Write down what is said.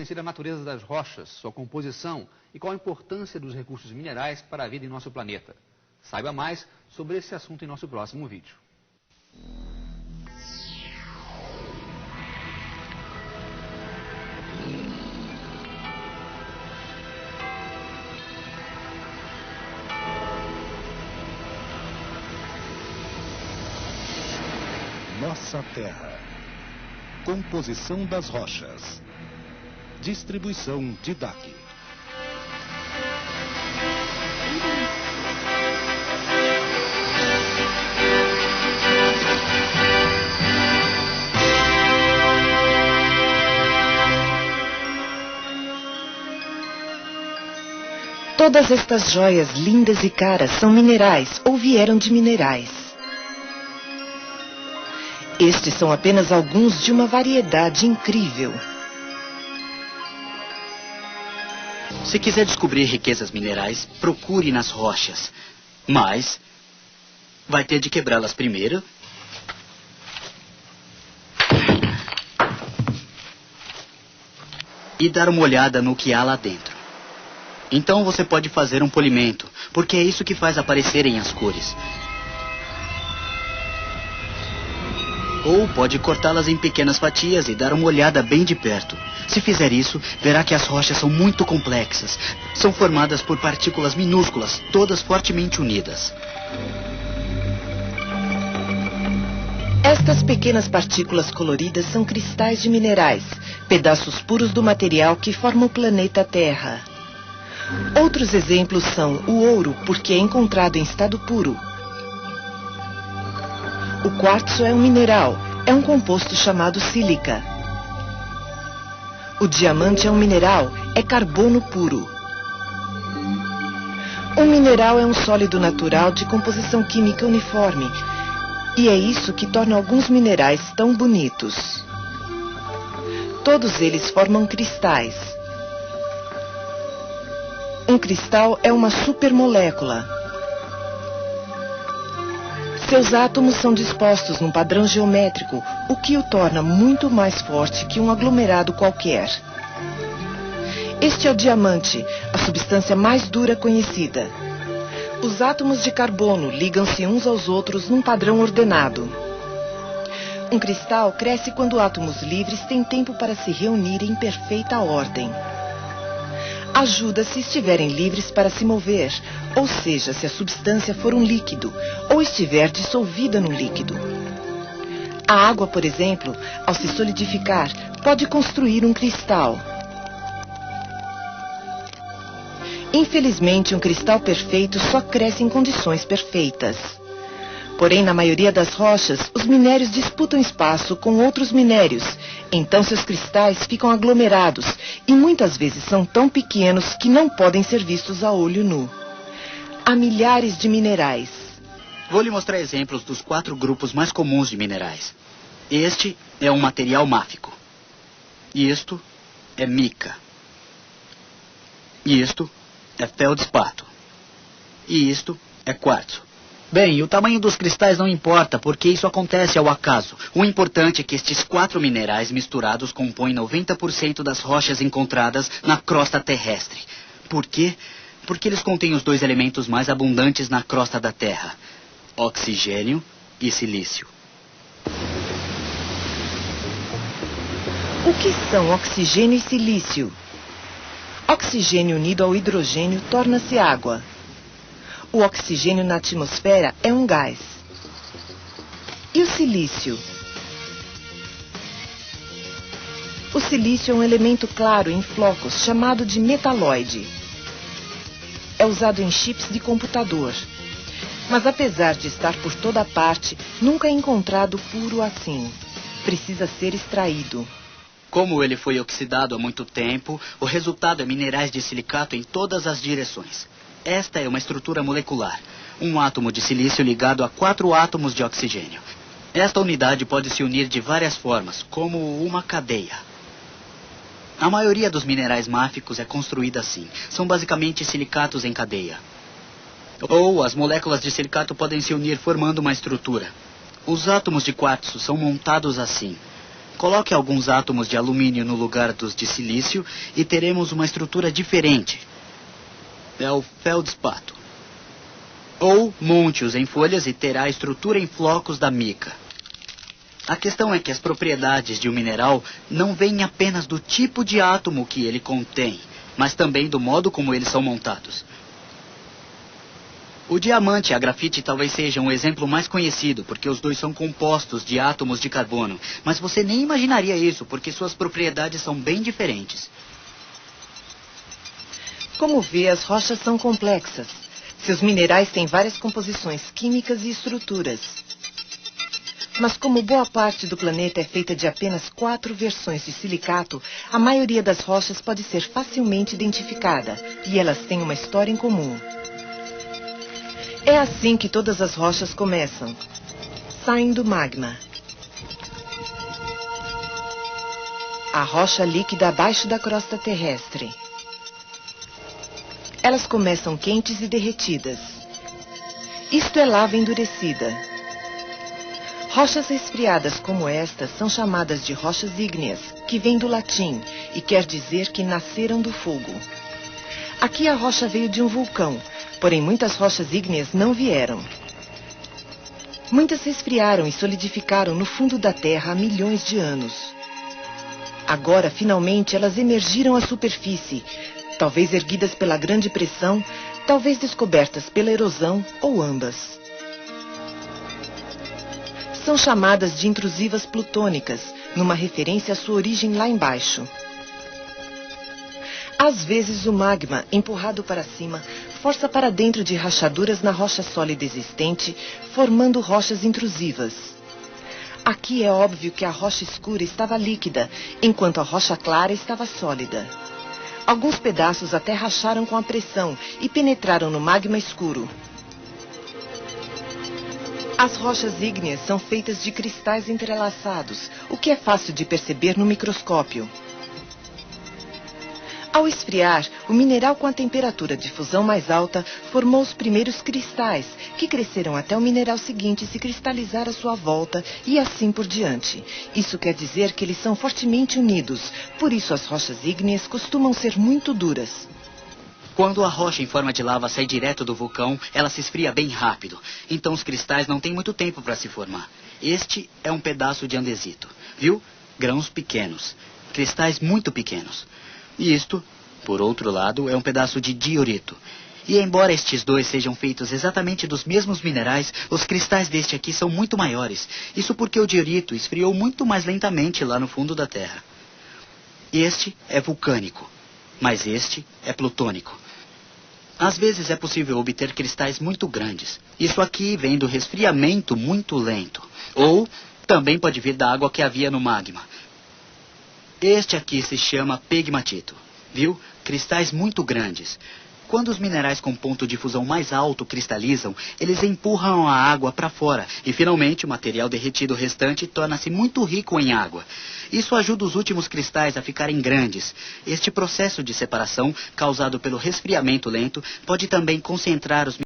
Conhecer a natureza das rochas, sua composição e qual a importância dos recursos minerais para a vida em nosso planeta. Saiba mais sobre esse assunto em nosso próximo vídeo. Nossa Terra. Composição das rochas. Distribuição de DAC. Todas estas joias lindas e caras são minerais ou vieram de minerais. Estes são apenas alguns de uma variedade incrível. Se quiser descobrir riquezas minerais, procure nas rochas. Mas vai ter de quebrá-las primeiro. E dar uma olhada no que há lá dentro. Então você pode fazer um polimento, porque é isso que faz aparecerem as cores. Ou pode cortá-las em pequenas fatias e dar uma olhada bem de perto. Se fizer isso, verá que as rochas são muito complexas. São formadas por partículas minúsculas, todas fortemente unidas. Estas pequenas partículas coloridas são cristais de minerais, pedaços puros do material que forma o planeta Terra. Outros exemplos são o ouro, porque é encontrado em estado puro. O quartzo é um mineral, é um composto chamado sílica. O diamante é um mineral, é carbono puro. Um mineral é um sólido natural de composição química uniforme, e é isso que torna alguns minerais tão bonitos. Todos eles formam cristais. Um cristal é uma supermolécula. Seus átomos são dispostos num padrão geométrico, o que o torna muito mais forte que um aglomerado qualquer. Este é o diamante, a substância mais dura conhecida. Os átomos de carbono ligam-se uns aos outros num padrão ordenado. Um cristal cresce quando átomos livres têm tempo para se reunir em perfeita ordem. Ajuda se estiverem livres para se mover, ou seja, se a substância for um líquido, ou estiver dissolvida no líquido. A água, por exemplo, ao se solidificar, pode construir um cristal. Infelizmente, um cristal perfeito só cresce em condições perfeitas. Porém, na maioria das rochas, os minérios disputam espaço com outros minérios, então seus cristais ficam aglomerados e muitas vezes são tão pequenos que não podem ser vistos a olho nu. Há milhares de minerais. Vou lhe mostrar exemplos dos 4 grupos mais comuns de minerais. Este é um material máfico. Isto é mica. Isto é feldspato. E isto é quartzo. Bem, o tamanho dos cristais não importa, porque isso acontece ao acaso. O importante é que estes 4 minerais misturados compõem 90% das rochas encontradas na crosta terrestre. Por quê? Porque eles contêm os 2 elementos mais abundantes na crosta da Terra: oxigênio e silício. O que são oxigênio e silício? Oxigênio unido ao hidrogênio torna-se água. O oxigênio na atmosfera é um gás. E o silício? O silício é um elemento claro em flocos chamado de metalóide. É usado em chips de computador. Mas apesar de estar por toda parte, nunca é encontrado puro assim. Precisa ser extraído. Como ele foi oxidado há muito tempo, o resultado é minerais de silicato em todas as direções. Esta é uma estrutura molecular. Um átomo de silício ligado a 4 átomos de oxigênio. Esta unidade pode se unir de várias formas, como uma cadeia. A maioria dos minerais máficos é construída assim. São basicamente silicatos em cadeia. Ou as moléculas de silicato podem se unir formando uma estrutura. Os átomos de quartzo são montados assim. Coloque alguns átomos de alumínio no lugar dos de silício e teremos uma estrutura diferente. É o feldspato. Ou monte-os em folhas e terá a estrutura em flocos da mica. A questão é que as propriedades de um mineral não vêm apenas do tipo de átomo que ele contém, mas também do modo como eles são montados. O diamante e a grafite talvez sejam o exemplo mais conhecido, porque os dois são compostos de átomos de carbono. Mas você nem imaginaria isso, porque suas propriedades são bem diferentes. Como vê, as rochas são complexas. Seus minerais têm várias composições químicas e estruturas. Mas como boa parte do planeta é feita de apenas 4 versões de silicato, a maioria das rochas pode ser facilmente identificada, e elas têm uma história em comum. É assim que todas as rochas começam. Saem do magma. A rocha líquida abaixo da crosta terrestre. Elas começam quentes e derretidas. Isto é lava endurecida. Rochas resfriadas como estas são chamadas de rochas ígneas, que vem do latim e quer dizer que nasceram do fogo. Aqui a rocha veio de um vulcão, porém muitas rochas ígneas não vieram. Muitas resfriaram e solidificaram no fundo da Terra há milhões de anos. Agora, finalmente, elas emergiram à superfície, talvez erguidas pela grande pressão, talvez descobertas pela erosão ou ambas. São chamadas de intrusivas plutônicas, numa referência à sua origem lá embaixo. Às vezes o magma, empurrado para cima, força para dentro de rachaduras na rocha sólida existente, formando rochas intrusivas. Aqui é óbvio que a rocha escura estava líquida, enquanto a rocha clara estava sólida. Alguns pedaços até racharam com a pressão e penetraram no magma escuro. As rochas ígneas são feitas de cristais entrelaçados, o que é fácil de perceber no microscópio. Ao esfriar, o mineral com a temperatura de fusão mais alta formou os primeiros cristais, que cresceram até o mineral seguinte se cristalizar à sua volta e assim por diante. Isso quer dizer que eles são fortemente unidos, por isso as rochas ígneas costumam ser muito duras. Quando a rocha em forma de lava sai direto do vulcão, ela se esfria bem rápido. Então os cristais não têm muito tempo para se formar. Este é um pedaço de andesito. Viu? Grãos pequenos. Cristais muito pequenos. E isto, por outro lado, é um pedaço de diorito. E embora estes dois sejam feitos exatamente dos mesmos minerais, os cristais deste aqui são muito maiores. Isso porque o diorito esfriou muito mais lentamente lá no fundo da Terra. Este é vulcânico, mas este é plutônico. Às vezes é possível obter cristais muito grandes. Isso aqui vem do resfriamento muito lento. Ou também pode vir da água que havia no magma. Este aqui se chama pegmatito. Viu? Cristais muito grandes. Quando os minerais com ponto de fusão mais alto cristalizam, eles empurram a água para fora e, finalmente, o material derretido restante torna-se muito rico em água. Isso ajuda os últimos cristais a ficarem grandes. Este processo de separação, causado pelo resfriamento lento, pode também concentrar os